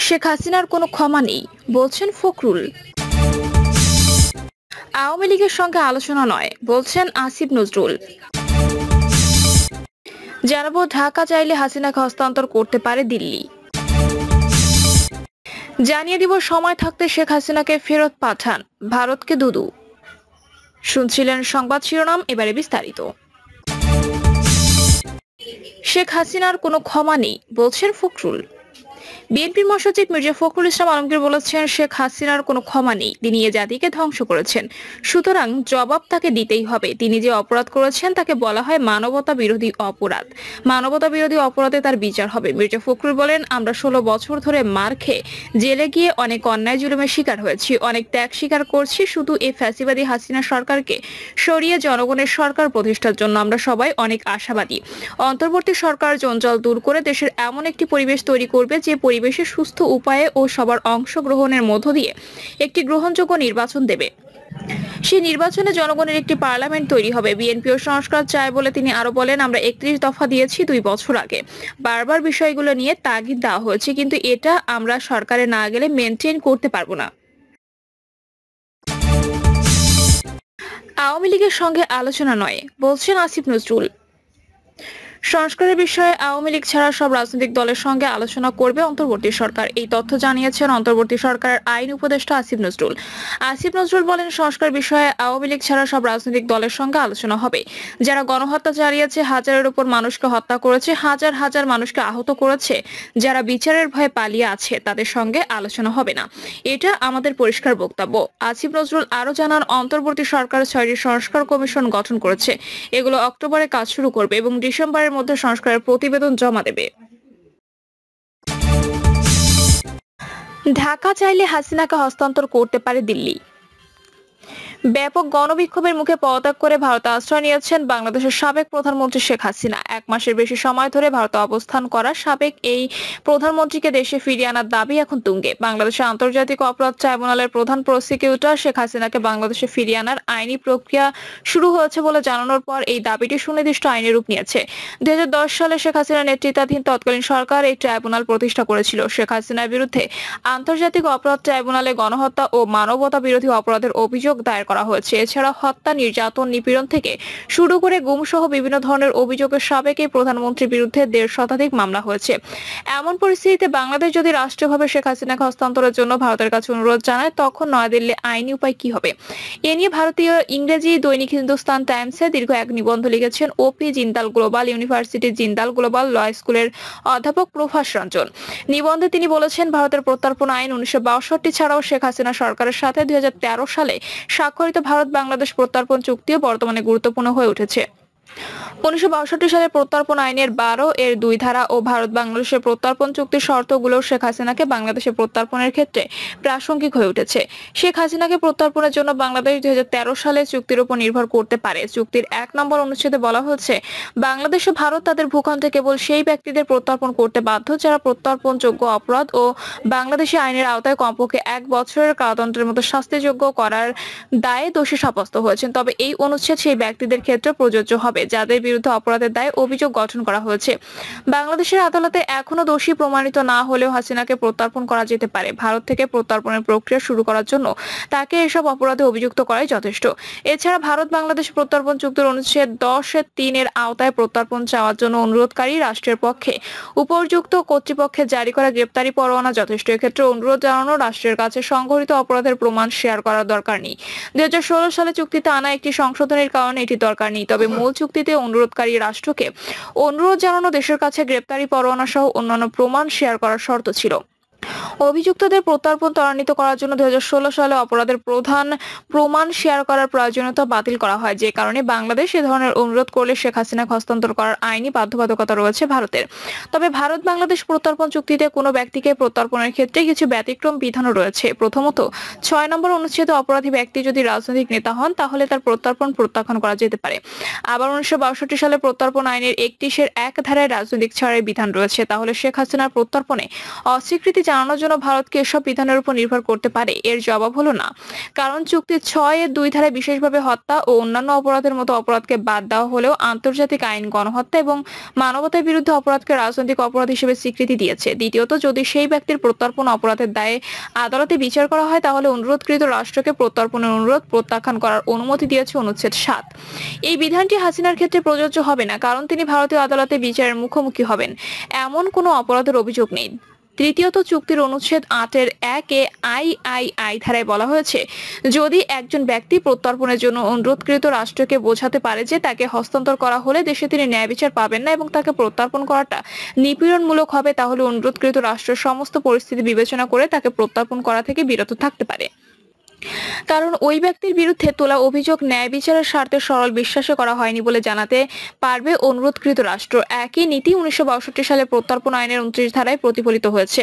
শেখ হাসিনার কোনো ক্ষমা নেই বলছেন ফখরুল। আওয়ামী লীগের সঙ্গে আলোচনা নয় বলছেন আসিফ নজরুল। জানাবো ঢাকা চাইলে হাসিনাকে হস্তান্তর করতে পারে দিল্লি। জানিয়ে দিব সময় থাকতে শেখ হাসিনাকে ফেরত পাঠান ভারতকে দুদু। শুনছিলেন সংবাদ শিরোনাম, এবারে বিস্তারিত। শেখ হাসিনার কোনো ক্ষমা নেই বলছেন ফখরুল। বিএনপির মহাসচিব মির্জা ফখরুল ইসলাম আলমগীর বলেছেন, শেখ হাসিনার কোনো ক্ষমা নেই। তিনি এ জাতিকে ধ্বংস করেছেন, সুতরাং জবাব তাকে দিতেই হবে। তিনি যে অপরাধ করেছেন তাকে বলা হয় মানবতা বিরোধী অপরাধ। মানবতা বিরোধী অপরাধে তার বিচার হবে। মির্জা ফখরুল বলেন, আমরা 16 বছর ধরে মার খেয়ে জেলে গিয়ে অনেক অন্যায় জুলুমের শিকার হয়েছি, অনেক ত্যাগ স্বীকার করছি। শুধু এই ফ্যাসিবাদী হাসিনা সরকারকে সরিয়ে জনগণের সরকার প্রতিষ্ঠার জন্য আমরা সবাই অনেক আশাবাদী। অন্তর্বর্তী সরকার জঞ্জাল দূর করে দেশের এমন একটি পরিবেশ তৈরি করবে যে পরিবেশে সুস্থ উপায়ে ও সবার অংশগ্রহণের মধ্য দিয়ে একটি গ্রহণযোগ্য নির্বাচন দেবে। সেই নির্বাচনে জনগণের একটি পার্লামেন্ট তৈরি হবে। বিএনপিও সংস্কার চায় বলে তিনি আরো বলেন, আমরা 31 দফা দিয়েছি 2 বছর আগে। বারবার বিষয়গুলো নিয়ে তাগিদ দেওয়া হয়েছে, কিন্তু এটা আমরা সরকারে না গেলে মেনটেন করতে পারবো না। আওয়ামী লীগের সঙ্গে আলোচনা নয় বলছেন আসিফ নজরুল। সংস্কারের বিষয়ে আওয়ামী লীগ ছাড়া সব রাজনৈতিক দলের সঙ্গে আলোচনা করবে অন্তর্বর্তী সরকার। এই তথ্য জানিয়েছেন অন্তর্বর্তী সরকারের আইন উপদেষ্টা আসিফ নজরুল। আসিফ নজরুল বলেন, সংস্কার বিষয়ে আওয়ামী লীগ ছাড়া সব রাজনৈতিক দলের সঙ্গে আলোচনা হবে। যারা গণহত্যা চালিয়েছে, হাজারের উপর মানুষকে হত্যা করেছে, হাজার হাজার মানুষকে আহত করেছে, যারা বিচারের ভয়ে পালিয়ে আছে, তাদের সঙ্গে আলোচনা হবে না। এটা আমাদের পরিষ্কার বক্তব্য। আসিফ নজরুল আরো জানান, অন্তর্বর্তী সরকার 6টি সংস্কার কমিশন গঠন করেছে। এগুলো অক্টোবরে কাজ শুরু করবে এবং ডিসেম্বরের মধ্যে সংস্কারের প্রতিবেদন জমা দেবে। ঢাকা চাইলে হাসিনাকে হস্তান্তর করতে পারে দিল্লি। ব্যাপক গণবিক্ষোভের মুখে পদত্যাগ করে ভারতে আশ্রয় নিয়েছেন বাংলাদেশের সাবেক প্রধানমন্ত্রী শেখ হাসিনা। 1 মাসের বেশি সময় ধরে ভারতে অবস্থান করা সাবেক এই প্রধানমন্ত্রীকে দেশে ফিরিয়ে আনার দাবি এখন তুঙ্গে। বাংলাদেশের আন্তর্জাতিক অপরাধ ট্রাইব্যুনালের প্রধান প্রসিকিউটর শেখ হাসিনাকে বাংলাদেশে ফিরিয়ে আনার আইনি প্রক্রিয়া শুরু হয়েছে বলে জানানোর পর এই দাবিটি সুনির্দিষ্ট আইনে রূপ নিয়েছে। 2010 সালে শেখ হাসিনার নেতৃত্বাধীন তৎকালীন সরকার এই ট্রাইব্যুনাল প্রতিষ্ঠা করেছিল। শেখ হাসিনার বিরুদ্ধে আন্তর্জাতিক অপরাধ ট্রাইব্যুনালে গণহত্যা ও মানবতা বিরোধী অপরাধের অভিযোগ দায়ের করা হয়েছে। এছাড়া হত্যা, নির্যাতন, নিপীড়ন থেকে শুরু করে গুম সহ বিভিন্ন ধরনের অভিযোগের সাবেক এই প্রধানমন্ত্রীর বিরুদ্ধে 1.5 শতাধিক মামলা হয়েছে। এমন পরিস্থিতিতে বাংলাদেশ যদি রাষ্ট্রীয়ভাবে শেখ হাসিনাকে হস্তান্তরের জন্য ভারতের কাছে অনুরোধ জানায়, তখন নয়াদিল্লি আইনি উপায় কি হবে? এ নিয়ে ভারতীয় ইংরেজি দৈনিক হিন্দুস্তান টাইমসে দীর্ঘ এক নিবন্ধ লিখেছেন ওপি জিন্দাল গ্লোবাল ইউনিভার্সিটির জিন্দাল গ্লোবাল ল স্কুলের অধ্যাপক প্রভাস রঞ্জন। নিবন্ধে তিনি বলেছেন, ভারতের প্রত্যর্পণ আইন 1962 ছাড়াও শেখ হাসিনা সরকারের সাথে 2013 সালে স্বাক্ষরিত ভারত বাংলাদেশ প্রত্যর্পণ চুক্তিও বর্তমানে গুরুত্বপূর্ণ হয়ে উঠেছে। 1962 সালের প্রত্যর্পণ আইনের 12 এর 2 ধারা ও ভারত বাংলাদেশের প্রত্যর্পণ চুক্তির শর্তগুলো শেখ হাসিনাকে বাংলাদেশে প্রত্যর্পণের ক্ষেত্রে প্রাসঙ্গিক হয়ে উঠেছে। শেখ হাসিনাকে প্রত্যর্পণের জন্য বাংলাদেশ 2013 সালে চুক্তির উপর নির্ভর করতে পারে। চুক্তির 1 নম্বর অনুচ্ছেদে বলা হয়েছে, বাংলাদেশ ও ভারত তাদের ভূখণ্ডে কেবল সেই ব্যক্তিদের প্রত্যর্পণ করতে বাধ্য যারা প্রত্যর্পণযোগ্য অপরাধ ও বাংলাদেশি আইনের আওতায় কমপক্ষে 1 বছরের কারাদণ্ডের মতো শাস্তিযোগ্য করার দায়ে দোষী সাব্যস্ত হয়েছেন। তবে এই অনুচ্ছেদ সেই ব্যক্তিদের ক্ষেত্রে প্রযোজ্য হবে যাদের বিরুদ্ধে অপরাধের দায়ে অভিযোগ গঠন করা হয়েছে। বাংলাদেশের আদালতে এখনো দোষী প্রমাণিত না হলেও হাসিনাকে প্রত্যর্পণ করা যেতে পারে। ভারত থেকে প্রত্যর্পণের প্রক্রিয়া শুরু করার জন্য তাকে এসব অপরাধে অভিযুক্ত করাই যথেষ্ট। এছাড়া ভারত বাংলাদেশ প্রত্যর্পণ চুক্তির অনুচ্ছেদ 10(3) এর আওতায় প্রত্যর্পণ চাওয়ার জন্য অনুরোধকারী রাষ্ট্রের পক্ষে উপযুক্ত কর্তৃপক্ষের জারি করা গ্রেপ্তারি পরোয়ানা যথেষ্ট। এক্ষেত্রে অনুরোধ জানানো রাষ্ট্রের কাছে সংঘটিত অপরাধের প্রমাণ শেয়ার করার দরকার নেই। 2016 সালে চুক্তিতে আনা একটি সংশোধনের কারণে এটি দরকার নেই। তবে মূল চুক্তিতে অনুরোধকারী রাষ্ট্রকে অনুরোধ জানানো, দেশের কাছে গ্রেপ্তারি পরোয়ানা সহ অন্যান্য প্রমাণ শেয়ার করার শর্ত ছিল। অভিযুক্তদের প্রত্যর্পণ ত্বরান্বিত করার জন্য 2016 সালে অপরাধের প্রধান প্রমাণ শেয়ার করার প্রয়োজনীয়তা বাতিল করা হয়, যে কারণে বাংলাদেশ এ ধরনের অনুরোধ করলে শেখ হাসিনাকে হস্তান্তর করার আইনি বাধ্যবাধকতা রয়েছে ভারতের। তবে ভারত বাংলাদেশ প্রত্যর্পণ চুক্তিতে কোনো ব্যক্তিকে প্রত্যর্পণের ক্ষেত্রে কিছু ব্যতিক্রম বিধানও রয়েছে। প্রথমত, 6 নম্বর অনুচ্ছেদে অপরাধী ব্যক্তি যদি রাজনৈতিক নেতা হন তাহলে তার প্রত্যর্পণ প্রত্যাখ্যান করা যেতে পারে। আবার 1962 সালে প্রত্যর্পণ আইনের 31 এর 1 ধারায় রাজনৈতিক ছাড়ের বিধান রয়েছে। তাহলে শেখ হাসিনার প্রত্যর্পণে অস্বীকৃতি জানানোর জন্য ভারতকে এসব বিধানের উপর নির্ভর করতে পারে? এর জবাব হলো না। কারণ চুক্তির 6 এর 2 ধারায় বিশেষভাবে হত্যা ও অন্যান্য অপরাধের মতো অপরাধকে বাদ দেওয়া হলেও আন্তর্জাতিক আইন গণহত্যা এবং মানবতার বিরুদ্ধে অপরাধকে রাজনৈতিক অপরাধ হিসেবে স্বীকৃতি দিয়েছে। দ্বিতীয়ত, যদি সেই ব্যক্তির প্রত্যর্পণ অপরাধের দায়ে আদালতে বিচার করা হয় তাহলে অনুরোধকৃত রাষ্ট্রকে প্রত্যর্পণের অনুরোধ প্রত্যাখ্যান করার অনুমতি দিয়েছে অনুচ্ছেদ 7। এই বিধানটি হাসিনার ক্ষেত্রে প্রযোজ্য হবে না, কারণ তিনি ভারতীয় আদালতে বিচারের মুখোমুখি হবেন, এমন কোনো অপরাধের অভিযোগ নেই। তৃতীয়ত, চুক্তির অনুচ্ছেদ 8-এর 1-এ আইআইআই ধারায় বলা হয়েছে, যদি একজন ব্যক্তি প্রত্যর্পণের জন্য অনুরোধকৃত রাষ্ট্রকে বোঝাতে পারে যে তাকে হস্তান্তর করা হলে দেশে তিনি ন্যায় বিচার পাবেন না এবং তাকে প্রত্যর্পণ করাটা নিপীড়নমূলক হবে, তাহলে অনুরোধকৃত রাষ্ট্রের সমস্ত পরিস্থিতি বিবেচনা করে তাকে প্রত্যর্পণ করা থেকে বিরত থাকতে পারে। কারণ ওই ব্যক্তির বিরুদ্ধে তোলা অভিযোগ ন্যায় বিচারের স্বার্থে সরল বিশ্বাসে করা হয়নি বলে জানাতে পারবে অনুরোধকৃত রাষ্ট্র। একই নীতি 1962 সালে প্রত্যর্পণ আইনের 29 ধারায় প্রতিফলিত হয়েছে।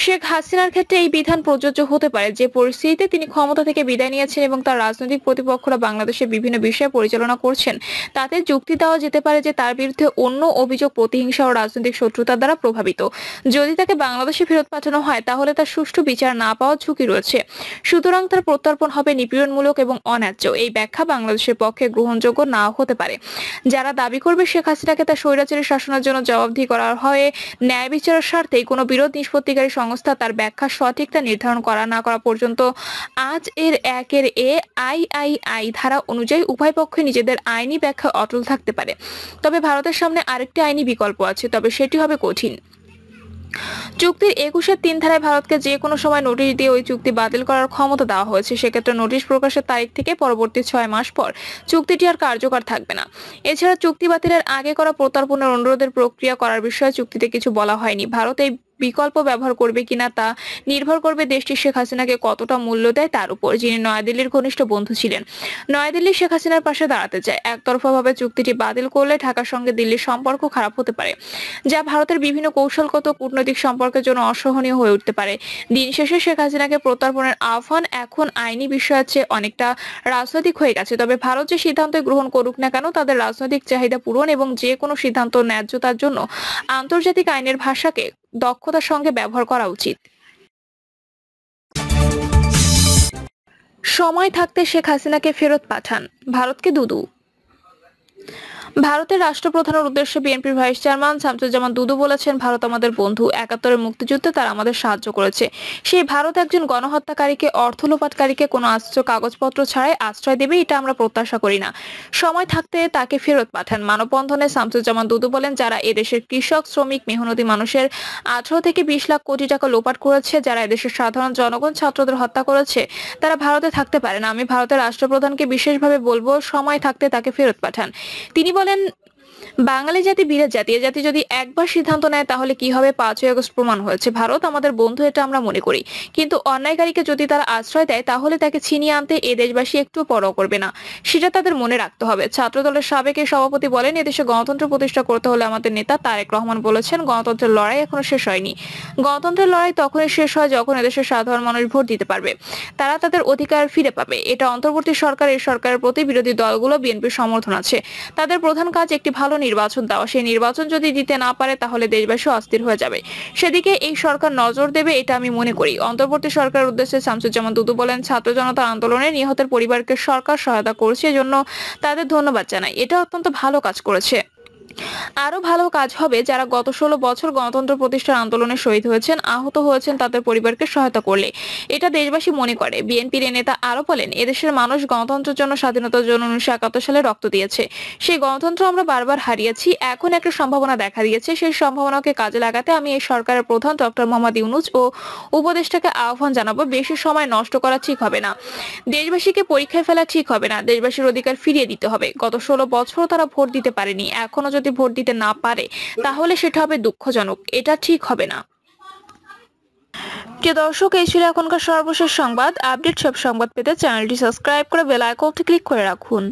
শেখ হাসিনার ক্ষেত্রে এই বিধান প্রযোজ্য হতে পারে যে পরিস্থিতিতে তিনি ক্ষমতা থেকে বিদায় নিয়েছেন এবং তার রাজনৈতিক প্রতিপক্ষরা বাংলাদেশের বিভিন্ন বিষয় পরিচালনা করছেন। তাতে যুক্তি দেওয়া যেতে পারে যে তার বিরুদ্ধে অন্য অভিযোগ প্রতিহিংসা ও রাজনৈতিক শত্রুতার দ্বারা প্রভাবিত। যদি তাকে বাংলাদেশে ফেরত পাঠানো হয় তাহলে তার সুষ্ঠু বিচার না পাওয়ার ঝুঁকি রয়েছে। সুতরাং তার প্রত্যর্পণ হবে নিপীড়নমূলক এবং অন্যায্য। এই ব্যাখ্যা বাংলাদেশের পক্ষে গ্রহণযোগ্য নাও হতে পারে। যারা দাবি করবে শেখ হাসিনাকে তার স্বৈরাচারী শাসনের জন্য জবাবদিহি করা হয় ন্যায় বিচারের স্বার্থে কোনো বিরোধ নিষ্পত্তিকারী সংস্থা তার ব্যাখ্যা সঠিকতা নির্ধারণ করা না করা পর্যন্ত আজ এর 1-এর এ আইআইআই ধারা অনুযায়ী উভয় পক্ষে নিজেদের আইনি ব্যাখ্যা অটল থাকতে পারে। তবে ভারতের সামনে আরেকটি আইনি বিকল্প আছে, তবে সেটি হবে কঠিন। চুক্তির 21-এর 3 ধারায় ভারতকে যে কোনো সময় নোটিশ দিয়ে ওই চুক্তি বাতিল করার ক্ষমতা দেওয়া হয়েছে। সেক্ষেত্রে নোটিশ প্রকাশের তারিখ থেকে পরবর্তী 6 মাস পর চুক্তিটি আর কার্যকর থাকবে না। এছাড়া চুক্তি বাতিলের আগে করা প্রত্যর্পণের অনুরোধের প্রক্রিয়া করার বিষয়ে চুক্তিতে কিছু বলা হয়নি। ভারত এই বিকল্প ব্যবহার করবে কিনা তা নির্ভর করবে দেশটি শেখ হাসিনাকে কতটা মূল্য দেয় তার উপর, যিনি নয়াদিল্লির ঘনিষ্ঠ বন্ধু ছিলেন। নয়াদিল্লি শেখ হাসিনার পাশে দাঁড়াতে চায়। একতরফাভাবে চুক্তিটি বাতিল করলে ঢাকার সঙ্গে দিল্লির সম্পর্ক খারাপ হতে পারে, যা ভারতের বিভিন্ন কৌশলগত কূটনৈতিক সম্পর্কের জন্য অসহনীয় হয়ে উঠতে পারে। দিন শেষে শেখ হাসিনাকে প্রত্যর্পণের আহ্বান এখন আইনি বিষয়ের চেয়ে অনেকটা রাজনৈতিক হয়ে গেছে। তবে ভারত যে সিদ্ধান্ত গ্রহণ করুক না কেন, তাদের রাজনৈতিক চাহিদা পূরণ এবং যে কোনো সিদ্ধান্ত ন্যায্যতার জন্য আন্তর্জাতিক আইনের ভাষাকে দক্ষতার সঙ্গে ব্যবহার করা উচিত। সময় থাকতে শেখ হাসিনাকে ফেরত পাঠান, ভারতকে দুদু। ভারতের রাষ্ট্রপ্রধানের উদ্দেশ্যে বিএনপির ভাইস চেয়ারম্যান শামসুজ্জামান দুদু বলেছেন, ভারত আমাদের বন্ধু। 71-এর মুক্তিযুদ্ধে তারা আমাদের সাহায্য করেছে। সেই ভারত একজন গণহত্যাকারীকে, অর্থ লোপাটকারীকে কোনো কাগজপত্র ছাড়াই আশ্রয় দেবে, এটা আমরা প্রত্যাশা করি না। সময় থাকতে তাকে ফেরত পাঠান। মানববন্ধনে শামসুজ্জামান দুদু বলেন, যারা এদেশের কৃষক, শ্রমিক, মেহনতি মানুষের 18 থেকে 20 লাখ কোটি টাকা লোপাট করেছে, যারা এদেশের সাধারণ জনগণ, ছাত্রদের হত্যা করেছে, তারা ভারতে থাকতে পারে না। আমি ভারতের রাষ্ট্রপ্রধানকে বিশেষভাবে বলবো, সময় থাকতে তাকে ফেরত পাঠান। তিনি বলেন, বাঙালি জাতি বীরের জাতি। এ জাতি যদি একবার সিদ্ধান্ত নেয় তাহলে কি হবে 5ই আগস্ট প্রমাণ হয়েছে। ভারত আমাদের বন্ধু, এটা আমরা মনে করি, কিন্তু অন্যায়কারীকে যদি তারা আশ্রয় দেয় তাহলে তাকে ছিনিয়ে আনতে এ দেশবাসী একটু পরোয়া করবে না, সেটা তাদের মনে রাখতে হবে। ছাত্রদলের সাবেক সভাপতি বলেন, এদেশে গণতন্ত্র প্রতিষ্ঠা করতে হলে আমাদের নেতা তারেক রহমান বলেছেন, গণতন্ত্রের লড়াই এখনো শেষ হয়নি। গণতন্ত্রের লড়াই তখনই শেষ হয় যখন এদেশের সাধারণ মানুষ ভোট দিতে পারবে, তারা তাদের অধিকার ফিরে পাবে। এটা অন্তর্বর্তী সরকার, এই সরকারের প্রতি বিরোধী দলগুলো বিএনপির সমর্থন আছে। তাদের প্রধান কাজ একটি ভালো নির্বাচন দেওয়া। সেই নির্বাচন যদি দিতে না পারে তাহলে দেশবাসী অস্থির হয়ে যাবে। সেদিকে এই সরকার নজর দেবে, এটা আমি মনে করি। অন্তর্বর্তী সরকারের উদ্দেশ্যে শামসুজ্জামান দুদু বলেন, ছাত্র জনতার আন্দোলনে নিহতের পরিবারকে সরকার সহায়তা করছে, এজন্য তাদের ধন্যবাদ জানাই। এটা অত্যন্ত ভালো কাজ করেছে। আরো ভালো কাজ হবে যারা গত 16 বছর গণতন্ত্র প্রতিষ্ঠার আন্দোলনে শহীদ হয়েছেন, আহত হয়েছেন, তাদের পরিবারকে সহায়তা করলে এটা দেশবাসী মনে করে। বিএনপির নেতা আরো বলেন, এদেশের মানুষ গণতন্ত্রের জন্য, স্বাধীনতার জন্য 1971 সালে রক্ত দিয়েছে। সেই গণতন্ত্র আমরা বারবার হারিয়েছি। এখন একটা সম্ভাবনা দেখা দিয়েছে, সেই সম্ভাবনাকে কাজে লাগাতে আমি এই সরকারের প্রধান ডক্টর মোহাম্মদ ইউনূস ও উপদেষ্টাকে আহ্বান জানাবো, বেশি সময় নষ্ট করা ঠিক হবে না, দেশবাসীকে পরীক্ষায় ফেলা ঠিক হবে না। দেশবাসীর অধিকার ফিরিয়ে দিতে হবে। গত 16 বছর তারা ভোট দিতে পারেনি, এখনো যদি ভোট দিতে না পারে তাহলে সেটা হবে দুঃখজনক, এটা ঠিক হবে না। প্রিয় দর্শক, এই ছিল এখনকার সর্বশেষ সংবাদ। আপডেট সব সংবাদ পেতে চ্যানেলটি সাবস্ক্রাইব করে বেল আইকনটি ক্লিক করে রাখুন।